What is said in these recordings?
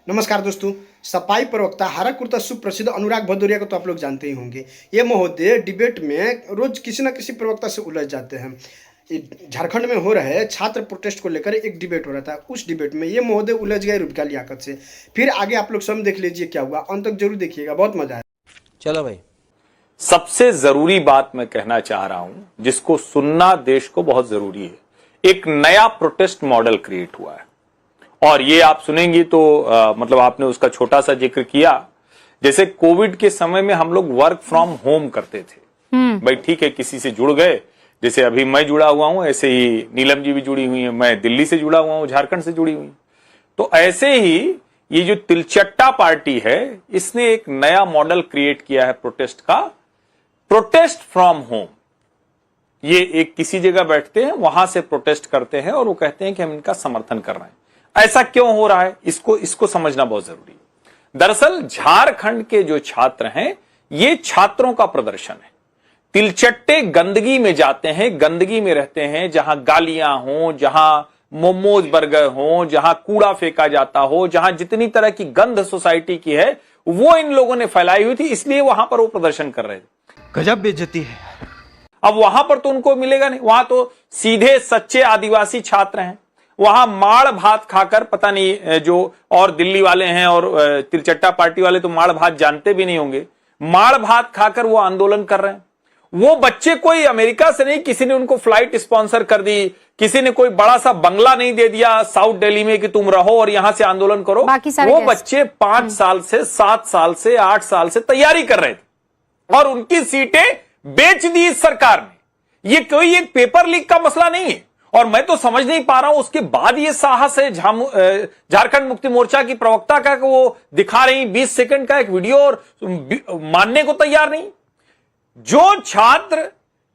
नमस्कार दोस्तों। सपाई प्रवक्ता हरा कुर्ता सुप्रसिद्ध अनुराग भदौरिया को तो आप लोग जानते ही होंगे। ये महोदय डिबेट में रोज किसी न किसी प्रवक्ता से उलझ जाते हैं। झारखंड में हो रहे छात्र प्रोटेस्ट को लेकर एक डिबेट हो रहा था। उस डिबेट में ये महोदय उलझ गए रूबिका लियाकत से। फिर आगे आप लोग स्वयं देख लीजिए क्या हुआ, अंत तक जरूर देखिएगा, बहुत मजा है। चलो भाई, सबसे जरूरी बात मैं कहना चाह रहा हूं, जिसको सुनना देश को बहुत जरूरी है। एक नया प्रोटेस्ट मॉडल क्रिएट हुआ है और ये आप सुनेंगी तो मतलब आपने उसका छोटा सा जिक्र किया। जैसे कोविड के समय में हम लोग वर्क फ्रॉम होम करते थे। भाई ठीक है, किसी से जुड़ गए, जैसे अभी मैं जुड़ा हुआ हूं, ऐसे ही नीलम जी भी जुड़ी हुई है, मैं दिल्ली से जुड़ा हुआ हूं, झारखंड से जुड़ी हुई। तो ऐसे ही ये जो तिलचट्टा पार्टी है, इसने एक नया मॉडल क्रिएट किया है प्रोटेस्ट का, प्रोटेस्ट फ्रॉम होम। ये एक किसी जगह बैठते हैं, वहां से प्रोटेस्ट करते हैं और वो कहते हैं कि हम इनका समर्थन कर रहे हैं। ऐसा क्यों हो रहा है, इसको समझना बहुत जरूरी है। दरअसल झारखंड के जो छात्र हैं, ये छात्रों का प्रदर्शन है। तिलचट्टे गंदगी में जाते हैं, गंदगी में रहते हैं, जहां गालियां हों, जहां मोमोज बर्गर हों, जहां कूड़ा फेंका जाता हो, जहां जितनी तरह की गंध सोसाइटी की है वो इन लोगों ने फैलाई हुई थी, इसलिए वहां पर वो प्रदर्शन कर रहे थे। गजब बेइज्जती है। अब वहां पर तो उनको मिलेगा नहीं, वहां तो सीधे सच्चे आदिवासी छात्र हैं। वहां माड़ भात खाकर, पता नहीं जो और दिल्ली वाले हैं और तिलचट्टा पार्टी वाले तो माड़ भात जानते भी नहीं होंगे, माड़ भात खाकर वो आंदोलन कर रहे हैं। वो बच्चे कोई अमेरिका से नहीं, किसी ने उनको फ्लाइट स्पॉन्सर कर दी, किसी ने कोई बड़ा सा बंगला नहीं दे दिया साउथ दिल्ली में कि तुम रहो और यहां से आंदोलन करो। वो बच्चे 5 साल से 7 साल से 8 साल से तैयारी कर रहे थे और उनकी सीटें बेच दी इस सरकार ने। ये कोई एक पेपर लीक का मसला नहीं है और मैं तो समझ नहीं पा रहा हूं उसके बाद ये साहस है झारखंड मुक्ति मोर्चा की प्रवक्ता का, वो दिखा रही 20 सेकंड का एक वीडियो और मानने को तैयार नहीं। जो छात्र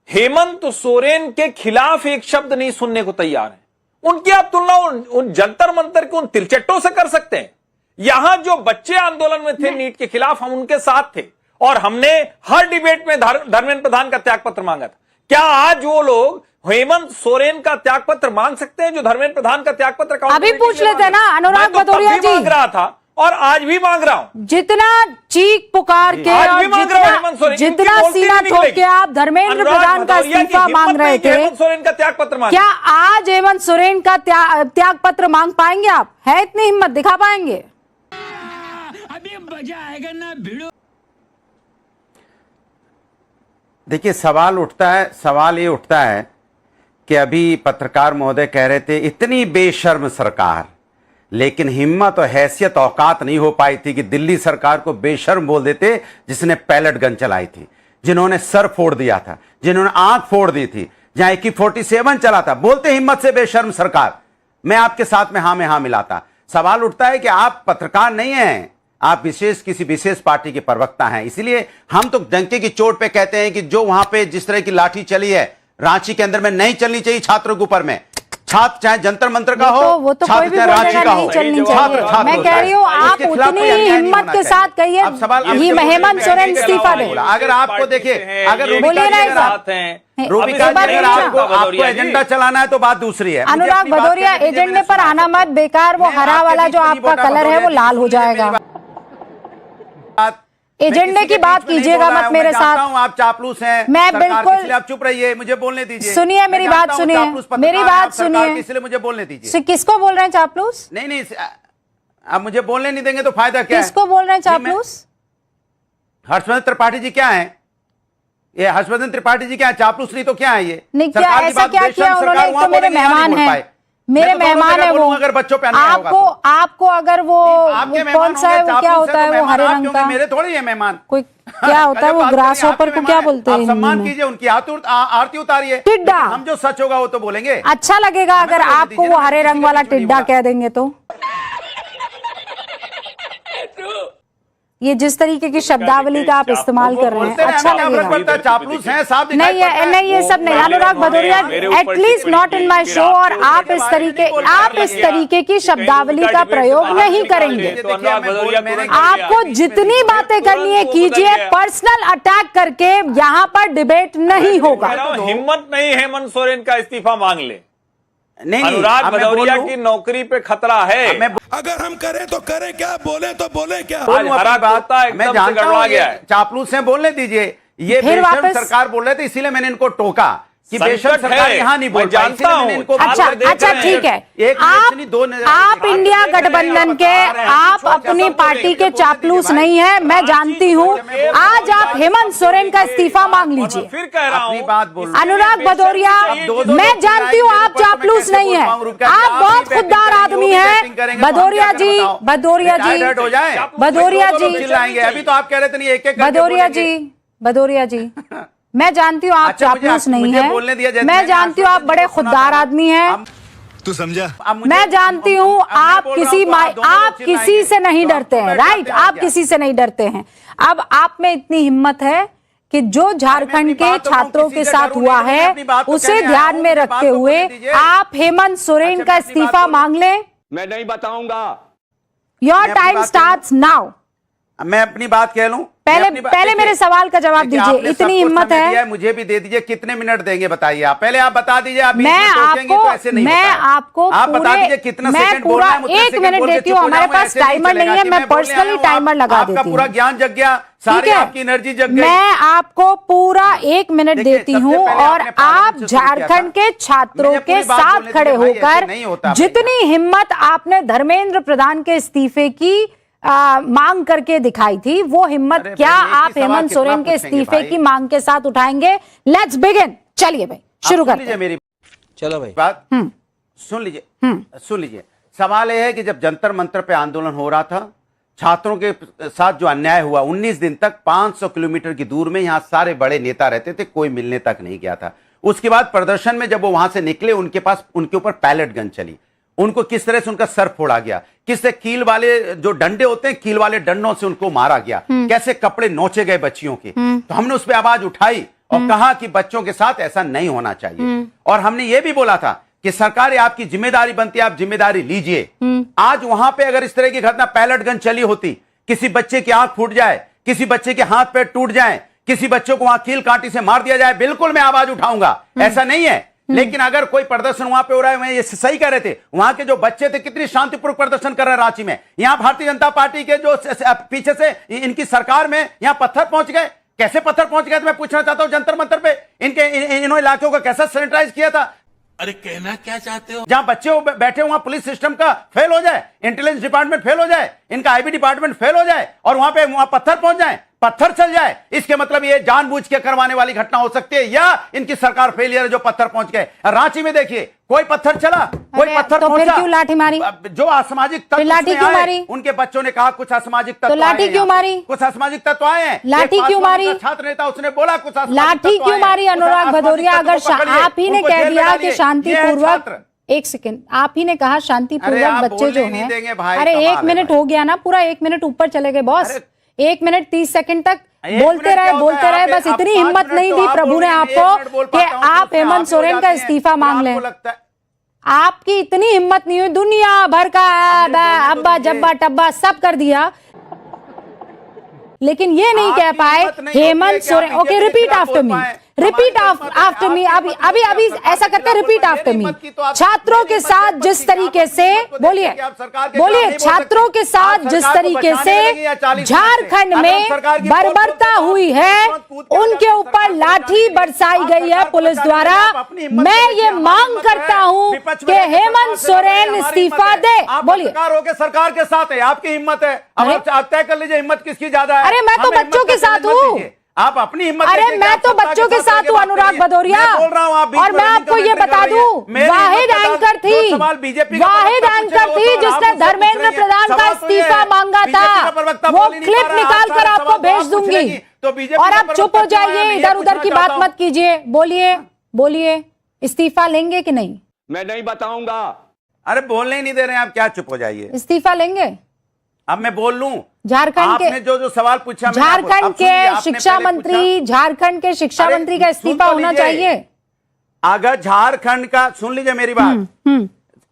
हेमंत सोरेन के खिलाफ एक शब्द नहीं सुनने को तैयार है, उनकी आप तुलना उन जंतर मंतर के उन तिलचट्टों से कर सकते हैं। यहां जो बच्चे आंदोलन में थे नीट के खिलाफ, हम उनके साथ थे और हमने हर डिबेट में धर्मेंद्र प्रधान का त्यागपत्र मांगा था। क्या आज वो लोग हेमंत सोरेन का त्यागपत्र मांग सकते हैं जो धर्मेंद्र प्रधान का त्यागपत्र अभी पूछ लेते हैं ना अनुराग भदौरिया जी। मांग रहा था और आज भी मांग रहा हूं। जितना चीख पुकार के और जितना सीना ठोक के आप धर्मेंद्र प्रधान का इस्तीफा मांग रहे थे, हेमंत सोरेन का त्यागपत्र मांग, क्या आज हेमंत सोरेन का त्यागपत्र मांग पाएंगे आप? है इतनी हिम्मत दिखा पाएंगे? अभी मजा आएगा ना भिड़ो। देखिए, सवाल ये उठता है कि अभी पत्रकार महोदय कह रहे थे इतनी बेशर्म सरकार, लेकिन हिम्मत और हैसियत औकात नहीं हो पाई थी कि दिल्ली सरकार को बेशर्म बोल देते, जिसने पैलेट गन चलाई थी, जिन्होंने सर फोड़ दिया था, जिन्होंने आंख फोड़ दी थी, जहां AK-47 चला था, बोलते हिम्मत से बेशर्म सरकार। मैं आपके साथ में हाँ मिलाता। सवाल उठता है कि आप पत्रकार नहीं हैं, आप किसी विशेष पार्टी के प्रवक्ता हैं। इसलिए हम तो डंके की चोट पे कहते हैं कि जो वहां पे जिस तरह की लाठी चली है रांची के अंदर में नहीं चलनी चाहिए छात्रों के ऊपर में। छात्र चाहे जंतर मंत्र का हो, वो तो छात्र चाहे रांची का हो, छात्र मैं कह रही हूँ आप उतनी हिम्मत के साथ कहिए हेमंत सोरेन इस्तीफा दे। अगर आपको देखिए, अगर बोलिए ना, रूबिका जी, अगर आपको एजेंडा चलाना है तो बात दूसरी है। अनुराग भदौरिया, एजेंडे पर आना मत, बेकार। वो हरा वाला जो आपका कलर है वो लाल हो जाएगा। एजेंडे की बात कीजिएगा मत मेरे साथ। आप चापलूस हैं, मैं बिल्कुल, आप चुप रहिए, मुझे बोलने दीजिए। सुनिए मेरी बात, सुनिए मेरी बात, सुनिए, इसलिए मुझे बोलने दीजिए। किसको बोल रहे हैं चापलूस? नहीं, आप मुझे बोलने नहीं देंगे तो फायदा क्या है? किसको बोल रहे हैं चापलूस? हर्षवर्धन त्रिपाठी जी क्या है? ये हर्षवर्धन त्रिपाठी जी क्या है? चापलूस नहीं तो क्या है? ये नहीं, क्या ऐसा क्या किया उन्होंने? तो मेरे मेहमान हैं, मेरे मेहमान है वो। अगर बच्चों पे आपको अगर वो कौन सा है, वो क्या होता है, वो हरे रंग का? मेरे थोड़ी है मेहमान, कोई क्या होता है वो ग्रास हॉपर को क्या बोलते हैं? सम्मान कीजिए, उनकी आरती उतारिए। टिड्डा। हम जो सच होगा वो तो बोलेंगे। अच्छा लगेगा अगर आपको वो हरे रंग वाला टिड्डा कह देंगे तो। ये जिस तरीके की शब्दावली का आप इस्तेमाल कर रहे हैं, अच्छा लगेगा। चापलूस हैं, साहब नहीं ये सब नहीं। Anurag Bhadauria, at least not in my show. और आप इस तरीके की शब्दावली का प्रयोग नहीं करेंगे। आपको जितनी बातें करनी है कीजिए, पर्सनल अटैक करके यहाँ पर डिबेट नहीं होगा। हिम्मत नहीं हेमंत सोरेन का इस्तीफा मांग ले। नहीं, अनुराग अब मैं भदौरिया बोलूं? की नौकरी पे खतरा है। मैं अगर हम करें तो करें क्या, बोले तो बोले क्या। आज हरा तोता एकदम मैं से जानता गड़बड़ा हूं गया ये है। चापलूस हैं, बोलने दीजिए। ये फिर बेशर्म वापस- सरकार बोल रहे थे, इसीलिए मैंने इनको टोका कि संकट बेशर्म सरकार है, यहाँ नहीं बोल मैं पाई, जानता इसीलिए मैंने हूं। इनको अच्छा आप देख अच्छा रहे हैं। ठीक है। एक नजर नहीं, दो नजर आप नहीं। इंडिया देख रहे हैं, गठबंधन के बता रहे हैं, आप छोड़ के अपनी सब पार्टी बोले, के बोलने चापलूस दीजिए नहीं है, मैं जानती हूँ। आज आप हेमंत सोरेन का इस्तीफा मांग और मैं लीजिए। फिर कह रहा अपनी हूं, बात बोल। अनुराग भदौरिया, मैं जानती हूँ आप चापलूस नहीं है, आप बहुत खुददार आदमी हैं। भदौरिया जी, भदौरिया जी, हो जाए भदौरिया जी, चिल्लाएंगे। अभी तो आप कह रहे थे नहीं, एक एक भदौरिया जी, भदौरिया जी, मैं जानती हूँ आप अच्छा, मुझे- चापलूस नहीं मुझे बोलने दिया है, जैसे मैं मैंने जानती हूँ आप बड़े सुना खुददार था। आदमी हैं। तू समझा। मैं जानती हूँ आप किसी आप किसी से नहीं डरते हैं, राइट? आप किसी से नहीं डरते हैं। अब आप में इतनी हिम्मत है कि जो झारखंड के छात्रों के साथ हुआ है उसे ध्यान में रखते हुए आप हेमंत सोरेन का इस्तीफा मांग लें। मैं नहीं बताऊंगा। योर मैं टाइम अपनी बात स्टार्ट्स नाउ। मैं अपनी बात कह लूं। पहले मेरे सवाल का जवाब देखिए, दीजिए। आपने इतनी सबको हिम्मत समय दिया है, मुझे भी दे दीजिए। कितने मिनट देंगे बताइए आप? पहले आप बता दीजिए। आप बीच मैं में टोकेंगे आपको तो ऐसे नहीं मैं होता है। आपको आप बता दीजिए कितना मैं सेकंड पूरा बोलना है, मुझसे 1 सेकंड मिनट बोल के देती हूँ। चुप हो हमारे जाऊंगा, पास ऐसे नहीं टाइमर नहीं चलेगा है, कि मैं बोलने पर्सनली आया हूं, टाइमर लगा आपका देती पूरा हूँ। ज्ञान जग गया, ठीक सारी है, आपकी एनर्जी जग गई। मैं आपको पूरा 1 मिनट देखिए, देती सबसे हूँ पहले और आपने आप पार्लियामेंट से शुरू किया झारखंड था। के छात्रों मुझे के पूरी बात साथ बोलने खड़े दीजिए भाई, होकर ऐसे नहीं होता भाई। जितनी हिम्मत आपने धर्मेंद्र प्रधान के इस्तीफे की मांग करके दिखाई थी, वो हिम्मत अरे क्या भाई, एक ही आप सवाल हेमंत कितना सोरेन के पूछेंगे इस्तीफे भाई? की मांग के साथ उठाएंगे? Let's begin. चलिए भाई शुरू आप सुन करते लीजिए हैं। मेरी चलो भाई। बात, सुन लीजिए। सवाल यह है कि जब जंतर मंतर पे आंदोलन हो रहा था, छात्रों के साथ जो अन्याय हुआ, 19 दिन तक 500 किलोमीटर की दूर में यहां सारे बड़े नेता रहते थे, कोई मिलने तक नहीं गया था। उसके बाद प्रदर्शन में जब वो वहां से निकले, उनके पास उनके ऊपर पैलेट गन चली, उनको किस तरह से उनका सर फोड़ा गया, किससे कील वाले जो डंडे होते हैं, कील वाले डंडों से उनको मारा गया, कैसे कपड़े नोचे गए बच्चियों के। तो हमने उस पर आवाज उठाई और कहा कि बच्चों के साथ ऐसा नहीं होना चाहिए। और हमने ये भी बोला था कि सरकार, आपकी जिम्मेदारी बनती है, आप जिम्मेदारी लीजिए। आज वहां पे अगर इस तरह की घटना पैलेट गन चली होती, किसी बच्चे की आंख फूट जाए, किसी बच्चे के हाथ पैर टूट जाए, किसी बच्चों को वहां कील कांटी से मार दिया जाए, बिल्कुल मैं आवाज उठाऊंगा, ऐसा नहीं है। लेकिन अगर कोई प्रदर्शन वहां पे हो रहा है, मैं ये सही कह रहे थे, वहां के जो बच्चे थे कितनी शांतिपूर्वक प्रदर्शन कर रहे हैं रांची में। यहां भारतीय जनता पार्टी के जो पीछे से इनकी सरकार में यहां पत्थर पहुंच गए। कैसे पत्थर पहुंच गए, तो मैं पूछना चाहता हूं जंतर मंतर पे इनके इन इलाकों को कैसा सैनिटाइज किया था। अरे कहना क्या चाहते हो? जहां बच्चे बैठे वहां पुलिस सिस्टम का फेल हो जाए, इंटेलिजेंस डिपार्टमेंट फेल हो जाए, इनका आईबी डिपार्टमेंट फेल हो जाए और वहां पत्थर पहुंच जाए, पत्थर चल जाए, इसके मतलब ये जानबूझ के करवाने वाली घटना हो सकती है या इनकी सरकार फेलियर है जो पत्थर पहुंच गए। रांची में देखिए, कोई पत्थर चला, कोई अरे, पत्थर तो फिर पहुंचा। क्यों लाठी मारी? जो असामाजिक तत्व फिर लाठी उसमें क्यों आए, मारी? उनके बच्चों ने कहा कुछ असामाजिक तत्व तो लाठी आए हैं क्यों यहाँ पे। मारी? कुछ असामाजिक तत्व आए हैं। लाठी एक क्यों पासवान मारी? का छात्र नेता, उसने बोला कुछ असामाजिक लाठी तत्व क्यों आए मारी? हैं। उस अनुराग असामाजिक भदौरिया, तत्व अगर को पकड़िए, आप ही ने उनको कह जेल में दिया डालिए। कि शांतिपूर्वक, ये छात्र, एक सेकंड, आप ही ने कहा अरे शांतिपूर्वक आप बच्चे बोलने जो ही नहीं हैं, देंगे भाई, अरे कमाल 1 है मिनट भाई। हो गया ना, पूरा 1 मिनट ऊपर चले गए बॉस। 1 मिनट 30 सेकंड तक एक बोलते मिनट रहे क्या होता है? बस आप इतनी 5 हिम्मत मिनट नहीं तो दी आप प्रभु ने बोल रही हैं, आपको 1 मिनट बोल कि पाता हूं, आप फिर हेमंत आप सोरेन हो का जाती हैं। इस्तीफा फिर मांग आपको लें। लगता है आपकी इतनी हिम्मत नहीं हुई, दुनिया भर का अब्बा जब्बा टब्बा सब कर दिया, लेकिन ये नहीं कह आपकी पाए हिम्मत नहीं होती है हेमंत कि सोरेन। आप ओके, बीजेपी के रिपीट खिलाफ आफ्टर बोल मी, पाएं। रिपीट हमारी आफ्टर मी। हिम्मत है, अभी आपकी हिम्मत है, ऐसा करते हैं, सरकार रिपीट के आफ्टर खिलाफ मी। हिम्मत की तो आप- छात्रों के मेरी साथ हिम्मत जिस की तरीके आप से हिम्मत को देखिए बोलिए, कि आप सरकार के खिलाफ बोलिए, नहीं बोल सकते। छात्रों के साथ आप जिस सरकार को तरीके बचाने से लगे या 40 झारखंड अगर में सरकार की बर्बरता पोल खोल हुई दो, है, तुरंत कूद के उनके सरकार ऊपर को लाठी बचाने के लिए बरसाई आप गई है सरकार को पुलिस बचाने द्वारा। के लिए आप अपनी हिम्मत मैं देखिए, ये हमारी मांग हिम्मत करता है। हूं विपक्ष कि में रहकर हेमंत सरकार से लड़ रहे हैं, सोरेन हमारी इस्तीफा हिम्मत दे। है। आप बोलिए, पत्रकार होकर सरकार के साथ है, आपकी हिम्मत है। अब अरे, आप तय कर लीजिए हिम्मत किसकी ज्यादा है। अरे, मैं तो हमें हिम्मत बच्चों के का साथ चैलेंज मत हूं। दीजिए। आप अपनी हिम्मत अरे देखिए कि मैं आप तो सत्ता बच्चों के साथ आगे हूं बात अनुराग करिए। भदौरिया, मैं बोल रहा हूं, आप बीच और में मैं नहीं आपको ये कमेंट कर बता रही हैं। दूं, मेरी वाहिद हिम्मत का एंकर थी, जो सवाल बीजेपी का वाहिद प्रवक्ता एंकर पूछे, थी वो तो जिसने आप मुझसे धर्मेंद्र पूछ रही हैं। प्रधान का सवाल तो ये इस्तीफा है, मांगा बीजेपी का था, प्रवक्ता वो बोल ही नहीं क्लिप पा रहा, निकाल आप कर सारे आपको सवाल तो भेज आप पूछ दूंगी। लेंगी। तो बीजेपी और का आप चुप हो प्रवक्ता कौन है? जाइए, मैं ये इधर उधर पूछना की बात चाहता हूं। मत कीजिए। बोलिए, बोलिए, इस्तीफा लेंगे कि नहीं? मैं नहीं बताऊंगा। अरे बोलने ही नहीं दे रहे हैं आप, क्या चुप हो जाइए। इस्तीफा लेंगे? अब मैं बोल लूं, झारखंड आपने के जो सवाल पूछा मैंने झारखंड अब सुनिए, के आपने शिक्षा पहले मंत्री, पूछा। झारखंड के शिक्षा अरे, मंत्री का सुन इस्तीफा तो होना लीजिए। चाहिए। अगर झारखंड का, सुन लीजिए मेरी बात,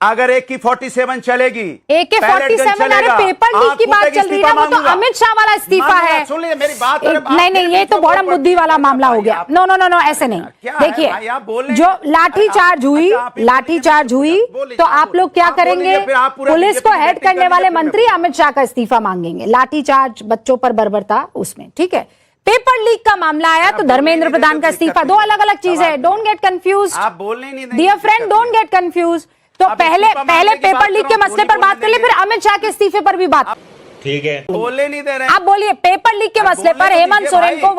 अगर AK-47 चलेगी, AK-47 अरे पेपर लीक की बात चल रही है ना, वो तो अमित शाह वाला इस्तीफा है। सुन लीजिए मेरी बात। नहीं, ये तो बड़ा बुद्धि वाला मामला हो गया। नो, ऐसे नहीं। देखिए, जो लाठीचार्ज हुई तो आप लोग क्या करेंगे? पुलिस को हेड करने वाले मंत्री अमित शाह का इस्तीफा मांगेंगे। लाठीचार्ज, बच्चों पर बर्बरता, उसमें ठीक है। पेपर लीक का मामला आया तो धर्मेंद्र प्रधान का इस्तीफा, दो अलग अलग चीज है। डोंट गेट कंफ्यूज, आप बोलने नहीं, dear friend, don't get confuse. तो पहले पेपर लीक के मसले पर बात कर ले, फिर अमित शाह के इस्तीफे पर भी बात। ठीक है, बोलने नहीं दे रहे। आप बोलिए पेपर लीक के मसले पर हेमंत सोरेन को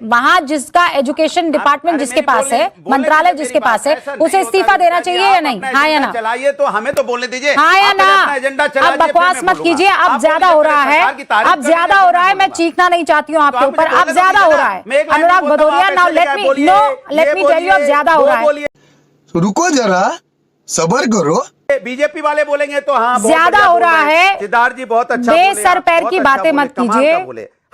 वहां जिसका एजुकेशन डिपार्टमेंट जिसके पास है, मंत्रालय जिसके पास है, उसे इस्तीफा देना चाहिए या नहीं? हाँ या ना? चलाइए तो हमें तो बोलने दीजिए। हाँ या ना? अब बकवास मत कीजिए, अब ज्यादा हो रहा है, अब ज्यादा हो रहा है। मैं चीखना नहीं चाहती हूँ आपके ऊपर, अब ज्यादा हो रहा है। Anurag Bhadauria, now let me tell you, अब ज्यादा हो रहा है। रुको जरा, सबर करो। बीजेपी वाले बोलेंगे तो हाँ ज्यादा हो रहा है। सिद्धार्थ जी बहुत अच्छा, बेसर पैर की बातें मत कीजिए।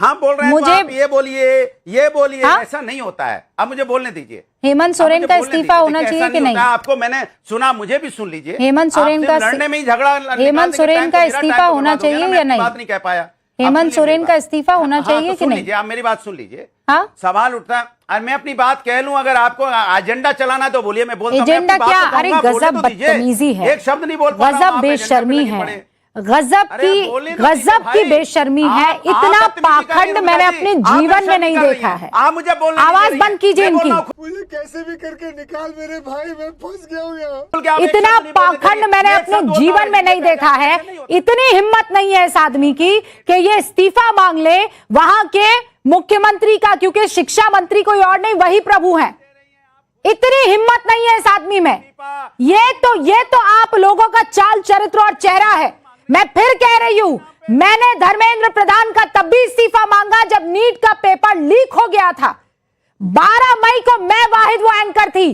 हम बोल रहे हैं मुझे तो आप ये बोलिए, ऐसा नहीं होता है। अब मुझे बोलने दीजिए। हेमंत सोरेन का इस्तीफा होना चाहिए कि नहीं? आपको मैंने सुना, मुझे भी सुन लीजिए। हेमंत सोरेन का लड़ने में ही झगड़ा, हेमंत सोरेन का इस्तीफा होना चाहिए या नहीं? बात नहीं कह पाया। हेमंत सोरेन का इस्तीफा होना चाहिए कि नहीं? आप मेरी बात सुन लीजिए। हाँ, सवाल उठता है और मैं अपनी बात कह लूं। अगर आपको एजेंडा चलाना तो बोलिए, मैं बोलता हूं। एजेंडा क्या? अरे गजब बदतमीजी है, एक शब्द नहीं बोल पा रहा हूं, गजब आप बेशर्मी एजेंडा पे है, नहीं पड़े। गजब की बेशर्मी है। इतना पाखंड मैंने अपने जीवन में नहीं देखा है। आप मुझे बोलने आवाज बंद कीजिए इनकी। मुझे कैसे भी करके निकाल मेरे भाई, मैं फंस गया हूँ। इतना पाखंड मैंने अपने जीवन में नहीं देखा है। इतनी हिम्मत नहीं है इस आदमी की कि ये इस्तीफा मांग ले वहां के मुख्यमंत्री का, क्योंकि शिक्षा मंत्री कोई और नहीं, वही प्रभु हैं। इतनी हिम्मत नहीं है इस आदमी में। ये तो आप लोगों का चाल चरित्र और चेहरा है। मैं फिर कह रही हूं, मैंने धर्मेंद्र प्रधान का तब भी इस्तीफा मांगा जब नीट का पेपर लीक हो गया था। 12 मई को मैं वाहिद वो एंकर थी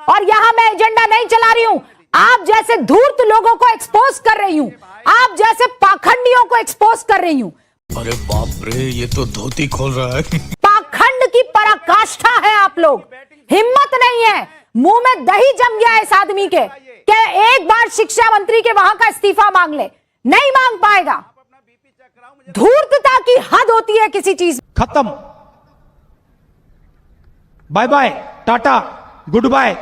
और यहां मैं एजेंडा नहीं चला रही हूं। आप जैसे धूर्त लोगों को एक्सपोज कर रही हूं, आप जैसे पाखंडियों को एक्सपोज कर रही हूं। अरे बाप रे, ये तो धोती खोल रहा है। पाखंड की पराकाष्ठा है आप लोग। हिम्मत नहीं है, मुंह में दही जम गया है इस आदमी के कि एक बार शिक्षा मंत्री के वहां का इस्तीफा मांग ले, नहीं मांग पाएगा। धूर्तता की हद होती है किसी चीज। खत्म, bye bye, tata, good bye.